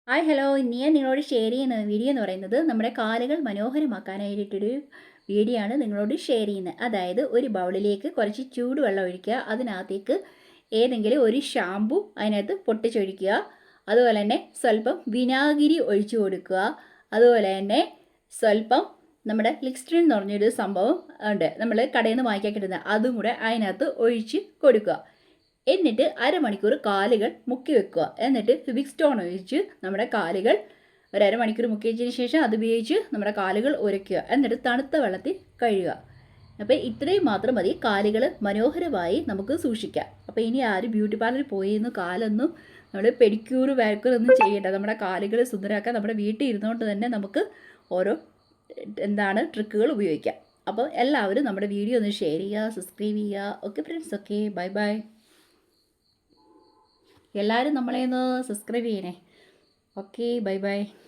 Hi hello ഇന്ന് ഞാൻ നിങ്ങളോട് ഷെയർ ചെയ്യുന്ന വീഡിയോ എന്ന് പറയുന്നത് നമ്മുടെ കാലുകൾ മനോഹരമാക്കാനായിട്ടൊരു വീഡിയോ ആണ് നിങ്ങളോട് ഷെയർ ചെയ്യുന്നത്. അതായത് ഒരു ബൗളിലേക്ക് കുറച്ച് ചൂടുവെള്ളം ഒഴിക്കുക, അതിനകത്തേക്ക് ഏതെങ്കിലും ഒരു ഷാമ്പു അതിനകത്ത് പൊട്ടിച്ചൊഴിക്കുക, അതുപോലെ തന്നെ സ്വല്പം വിനാഗിരി ഒഴിച്ചു കൊടുക്കുക, അതുപോലെ തന്നെ സ്വല്പം നമ്മുടെ ലിക്സ്ട്രിൻ എന്ന് പറഞ്ഞൊരു സംഭവം ഉണ്ട്, നമ്മൾ കടയിൽ നിന്ന് വാങ്ങിക്കാൻ കിട്ടുന്നത്, അതും കൂടെ അതിനകത്ത് ഒഴിച്ച് കൊടുക്കുക. എന്നിട്ട് അരമണിക്കൂർ കാലുകൾ മുക്കി വെക്കുക. എന്നിട്ട് ഫിബിക് സ്റ്റോൺ ഒഴിച്ച് നമ്മുടെ കാലുകൾ ഒരു അരമണിക്കൂർ മുക്കി വെച്ചതിന് ശേഷം അത് ഉപയോഗിച്ച് നമ്മുടെ കാലുകൾ ഉരയ്ക്കുക. എന്നിട്ട് തണുത്ത വെള്ളത്തിൽ കഴുകുക. അപ്പോൾ ഇത്രയും മാത്രം മതി കാലുകൾ മനോഹരമായി നമുക്ക് സൂക്ഷിക്കാം. അപ്പോൾ ഇനി ആരും ബ്യൂട്ടി പാർലറിൽ പോയിരുന്നു കാലൊന്നും നമ്മൾ പെഡിക്യൂർ വാക്യൂറൊന്നും ചെയ്യേണ്ട. നമ്മുടെ കാലുകൾ സുന്ദരമാക്കാൻ നമ്മുടെ വീട്ടിൽ ഇരുന്നുകൊണ്ട് തന്നെ നമുക്ക് ഓരോ ട്രിക്കുകൾ ഉപയോഗിക്കാം. അപ്പോൾ എല്ലാവരും നമ്മുടെ വീഡിയോ ഒന്ന് ഷെയർ ചെയ്യുക, സബ്സ്ക്രൈബ് ചെയ്യുക. Okay friends, okay bye bye. എല്ലാവരും നമ്മളെ ഒന്ന് സബ്സ്ക്രൈബ് ചെയ്യണേ. Okay bye bye.